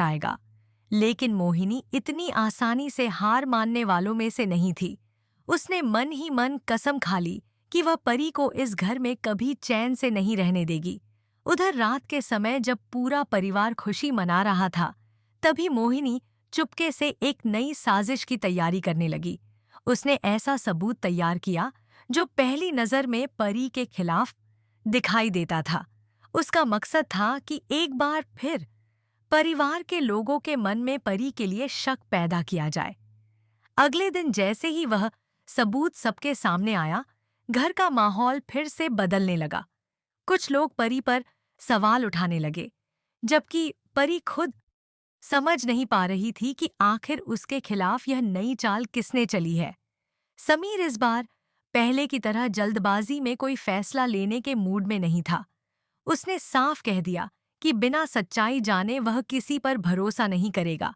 आएगा। लेकिन मोहिनी इतनी आसानी से हार मानने वालों में से नहीं थी। उसने मन ही मन कसम खा ली कि वह परी को इस घर में कभी चैन से नहीं रहने देगी। उधर रात के समय जब पूरा परिवार खुशी मना रहा था, तभी मोहिनी चुपके से एक नई साजिश की तैयारी करने लगी। उसने ऐसा सबूत तैयार किया जो पहली नज़र में परी के खिलाफ दिखाई देता था। उसका मकसद था कि एक बार फिर परिवार के लोगों के मन में परी के लिए शक पैदा किया जाए। अगले दिन जैसे ही वह सबूत सबके सामने आया, घर का माहौल फिर से बदलने लगा। कुछ लोग परी पर सवाल उठाने लगे, जबकि परी खुद समझ नहीं पा रही थी कि आखिर उसके खिलाफ यह नई चाल किसने चली है। समीर इस बार पहले की तरह जल्दबाजी में कोई फैसला लेने के मूड में नहीं था। उसने साफ कह दिया कि बिना सच्चाई जाने वह किसी पर भरोसा नहीं करेगा।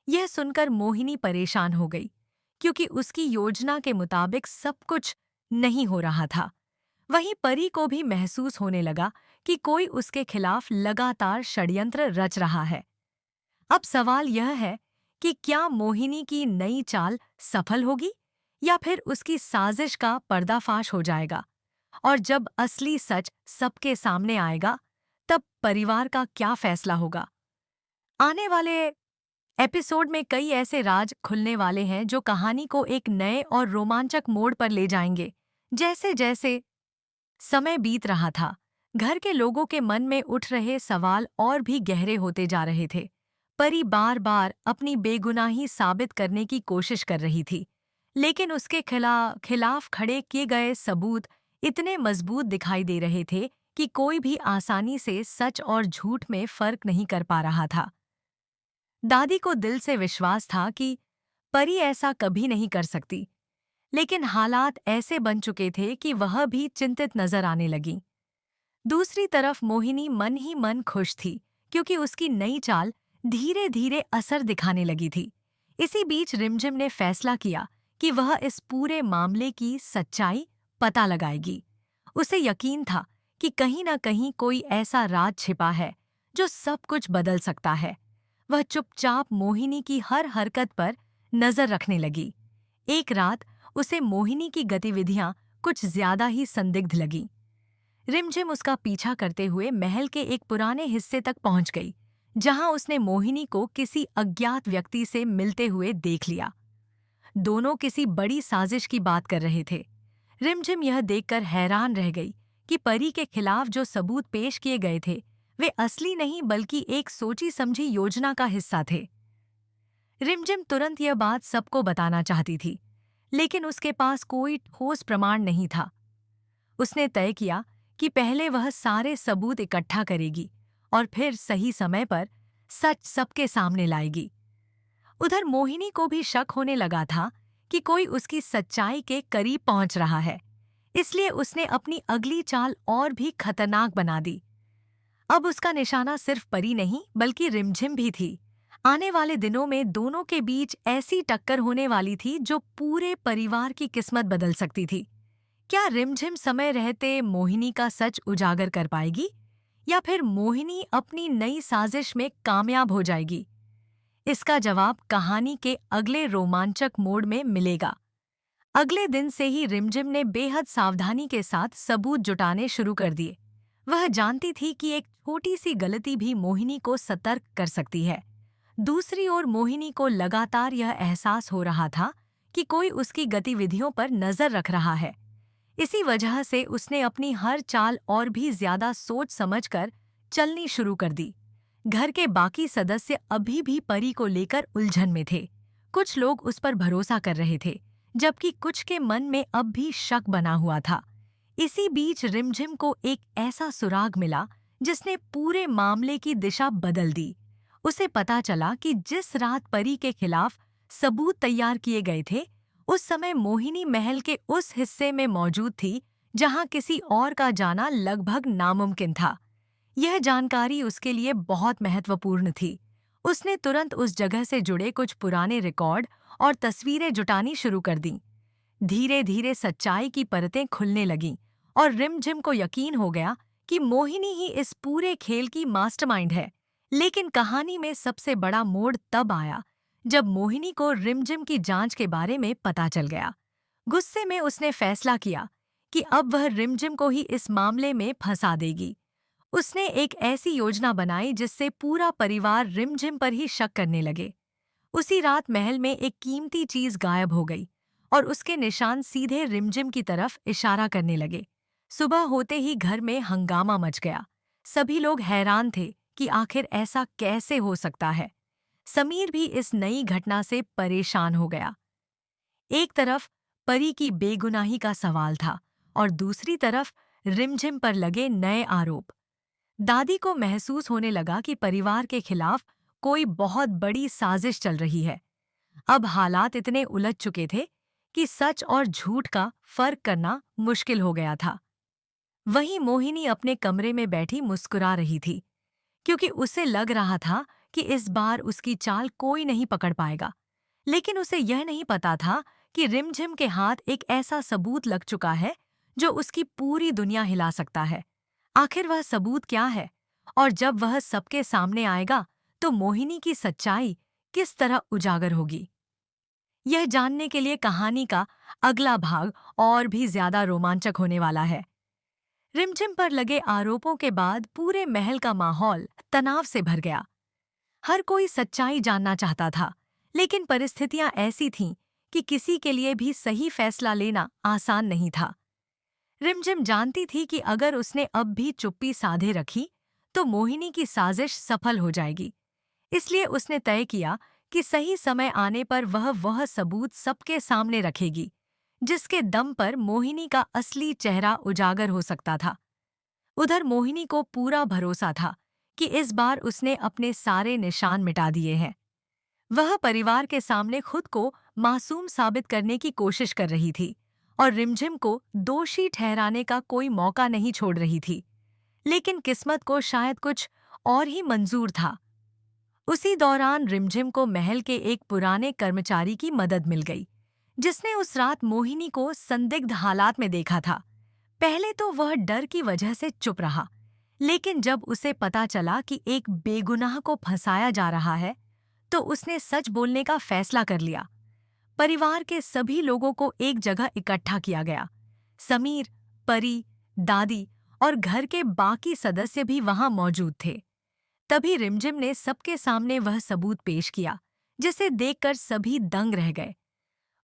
यह सुनकर मोहिनी परेशान हो गई, क्योंकि उसकी योजना के मुताबिक सब कुछ नहीं हो रहा था। वहीं परी को भी महसूस होने लगा कि कोई उसके खिलाफ लगातार षड्यंत्र रच रहा है। अब सवाल यह है कि क्या मोहिनी की नई चाल सफल होगी या फिर उसकी साजिश का पर्दाफाश हो जाएगा? और जब असली सच सबके सामने आएगा, तब परिवार का क्या फैसला होगा? आने वाले एपिसोड में कई ऐसे राज खुलने वाले हैं जो कहानी को एक नए और रोमांचक मोड़ पर ले जाएंगे। जैसे जैसे समय बीत रहा था, घर के लोगों के मन में उठ रहे सवाल और भी गहरे होते जा रहे थे। परी बार बार अपनी बेगुनाही साबित करने की कोशिश कर रही थी, लेकिन उसके खिलाफ खड़े किए गए सबूत इतने मजबूत दिखाई दे रहे थे कि कोई भी आसानी से सच और झूठ में फर्क नहीं कर पा रहा था। दादी को दिल से विश्वास था कि परी ऐसा कभी नहीं कर सकती, लेकिन हालात ऐसे बन चुके थे कि वह भी चिंतित नजर आने लगी। दूसरी तरफ मोहिनी मन ही मन खुश थी, क्योंकि उसकी नई चाल धीरे धीरे असर दिखाने लगी थी। इसी बीच रिमझिम ने फैसला किया कि वह इस पूरे मामले की सच्चाई पता लगाएगी। उसे यकीन था कि कहीं न कहीं कोई ऐसा राज छिपा है जो सब कुछ बदल सकता है। वह चुपचाप मोहिनी की हर हरकत पर नजर रखने लगी। एक रात उसे मोहिनी की गतिविधियां कुछ ज्यादा ही संदिग्ध लगीं। रिमझिम उसका पीछा करते हुए महल के एक पुराने हिस्से तक पहुंच गई, जहां उसने मोहिनी को किसी अज्ञात व्यक्ति से मिलते हुए देख लिया। दोनों किसी बड़ी साजिश की बात कर रहे थे। रिमझिम यह देखकर हैरान रह गई कि परी के खिलाफ जो सबूत पेश किए गए थे, वे असली नहीं बल्कि एक सोची समझी योजना का हिस्सा थे। रिमझिम तुरंत यह बात सबको बताना चाहती थी, लेकिन उसके पास कोई ठोस प्रमाण नहीं था। उसने तय किया कि पहले वह सारे सबूत इकट्ठा करेगी और फिर सही समय पर सच सबके सामने लाएगी। उधर मोहिनी को भी शक होने लगा था कि कोई उसकी सच्चाई के करीब पहुंच रहा है, इसलिए उसने अपनी अगली चाल और भी खतरनाक बना दी। अब उसका निशाना सिर्फ परी नहीं बल्कि रिमझिम भी थी। आने वाले दिनों में दोनों के बीच ऐसी टक्कर होने वाली थी जो पूरे परिवार की किस्मत बदल सकती थी। क्या रिमझिम समय रहते मोहिनी का सच उजागर कर पाएगी, या फिर मोहिनी अपनी नई साजिश में कामयाब हो जाएगी? इसका जवाब कहानी के अगले रोमांचक मोड़ में मिलेगा। अगले दिन से ही रिमझिम ने बेहद सावधानी के साथ सबूत जुटाने शुरू कर दिए। वह जानती थी कि एक छोटी सी गलती भी मोहिनी को सतर्क कर सकती है। दूसरी ओर मोहिनी को लगातार यह एहसास हो रहा था कि कोई उसकी गतिविधियों पर नजर रख रहा है। इसी वजह से उसने अपनी हर चाल और भी ज्यादा सोच समझकर चलनी शुरू कर दी। घर के बाकी सदस्य अभी भी परी को लेकर उलझन में थे। कुछ लोग उस पर भरोसा कर रहे थे, जबकि कुछ के मन में अब भी शक बना हुआ था। इसी बीच रिमझिम को एक ऐसा सुराग मिला जिसने पूरे मामले की दिशा बदल दी। उसे पता चला कि जिस रात परी के खिलाफ सबूत तैयार किए गए थे, उस समय मोहिनी महल के उस हिस्से में मौजूद थी जहां किसी और का जाना लगभग नामुमकिन था। यह जानकारी उसके लिए बहुत महत्वपूर्ण थी। उसने तुरंत उस जगह से जुड़े कुछ पुराने रिकॉर्ड और तस्वीरें जुटानी शुरू कर दीं। धीरे धीरे सच्चाई की परतें खुलने लगीं और रिमझिम को यकीन हो गया कि मोहिनी ही इस पूरे खेल की मास्टरमाइंड है। लेकिन कहानी में सबसे बड़ा मोड़ तब आया जब मोहिनी को रिमझिम की जांच के बारे में पता चल गया। गुस्से में उसने फैसला किया कि अब वह रिमझिम को ही इस मामले में फंसा देगी। उसने एक ऐसी योजना बनाई जिससे पूरा परिवार रिमझिम पर ही शक करने लगे। उसी रात महल में एक कीमती चीज गायब हो गई और उसके निशान सीधे रिमझिम की तरफ इशारा करने लगे। सुबह होते ही घर में हंगामा मच गया। सभी लोग हैरान थे कि आखिर ऐसा कैसे हो सकता है। समीर भी इस नई घटना से परेशान हो गया। एक तरफ परी की बेगुनाही का सवाल था और दूसरी तरफ रिमझिम पर लगे नए आरोप। दादी को महसूस होने लगा कि परिवार के खिलाफ कोई बहुत बड़ी साजिश चल रही है। अब हालात इतने उलझ चुके थे कि सच और झूठ का फर्क करना मुश्किल हो गया था। वहीं मोहिनी अपने कमरे में बैठी मुस्कुरा रही थी, क्योंकि उसे लग रहा था कि इस बार उसकी चाल कोई नहीं पकड़ पाएगा। लेकिन उसे यह नहीं पता था कि रिमझिम के हाथ एक ऐसा सबूत लग चुका है जो उसकी पूरी दुनिया हिला सकता है। आखिर वह सबूत क्या है, और जब वह सबके सामने आएगा तो मोहिनी की सच्चाई किस तरह उजागर होगी? यह जानने के लिए कहानी का अगला भाग और भी ज्यादा रोमांचक होने वाला है। रिमझिम पर लगे आरोपों के बाद पूरे महल का माहौल तनाव से भर गया। हर कोई सच्चाई जानना चाहता था, लेकिन परिस्थितियां ऐसी थीं कि किसी के लिए भी सही फैसला लेना आसान नहीं था। रिमझिम जानती थी कि अगर उसने अब भी चुप्पी साधे रखी तो मोहिनी की साजिश सफल हो जाएगी। इसलिए उसने तय किया कि सही समय आने पर वह सबूत सबके सामने रखेगी, जिसके दम पर मोहिनी का असली चेहरा उजागर हो सकता था। उधर मोहिनी को पूरा भरोसा था कि इस बार उसने अपने सारे निशान मिटा दिए हैं। वह परिवार के सामने खुद को मासूम साबित करने की कोशिश कर रही थी और रिमझिम को दोषी ठहराने का कोई मौका नहीं छोड़ रही थी। लेकिन किस्मत को शायद कुछ और ही मंजूर था। उसी दौरान रिमझिम को महल के एक पुराने कर्मचारी की मदद मिल गई, जिसने उस रात मोहिनी को संदिग्ध हालात में देखा था। पहले तो वह डर की वजह से चुप रहा, लेकिन जब उसे पता चला कि एक बेगुनाह को फंसाया जा रहा है, तो उसने सच बोलने का फैसला कर लिया। परिवार के सभी लोगों को एक जगह इकट्ठा किया गया। समीर, परी, दादी और घर के बाकी सदस्य भी वहां मौजूद थे। तभी रिमझिम ने सबके सामने वह सबूत पेश किया, जिसे देखकर सभी दंग रह गए।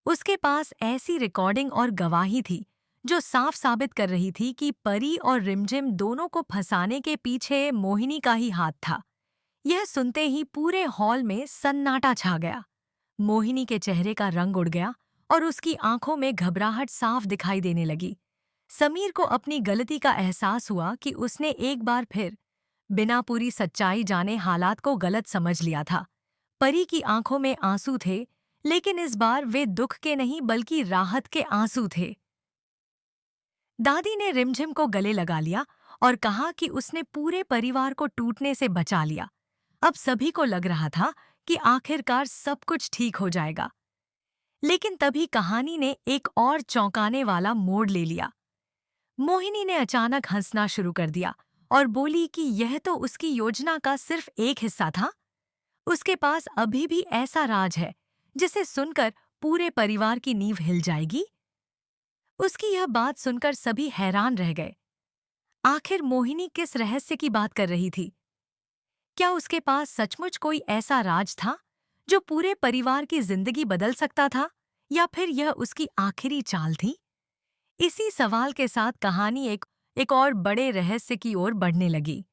उसके पास ऐसी रिकॉर्डिंग और गवाही थी जो साफ साबित कर रही थी कि परी और रिमझिम दोनों को फंसाने के पीछे मोहिनी का ही हाथ था। यह सुनते ही पूरे हॉल में सन्नाटा छा गया। मोहिनी के चेहरे का रंग उड़ गया और उसकी आंखों में घबराहट साफ दिखाई देने लगी। समीर को अपनी गलती का एहसास हुआ कि उसने एक बार फिर बिना पूरी सच्चाई जाने हालात को गलत समझ लिया था। परी की आंखों में आंसू थे, लेकिन इस बार वे दुख के नहीं बल्कि राहत के आंसू थे। दादी ने रिमझिम को गले लगा लिया और कहा कि उसने पूरे परिवार को टूटने से बचा लिया। अब सभी को लग रहा था कि आखिरकार सब कुछ ठीक हो जाएगा। लेकिन तभी कहानी ने एक और चौंकाने वाला मोड़ ले लिया। मोहिनी ने अचानक हंसना शुरू कर दिया और बोली कि यह तो उसकी योजना का सिर्फ एक हिस्सा था। उसके पास अभी भी ऐसा राज है जिसे सुनकर पूरे परिवार की नींव हिल जाएगी। उसकी यह बात सुनकर सभी हैरान रह गए। आखिर मोहिनी किस रहस्य की बात कर रही थी? क्या उसके पास सचमुच कोई ऐसा राज था जो पूरे परिवार की जिंदगी बदल सकता था, या फिर यह उसकी आखिरी चाल थी? इसी सवाल के साथ कहानी एक और बड़े रहस्य की ओर बढ़ने लगी।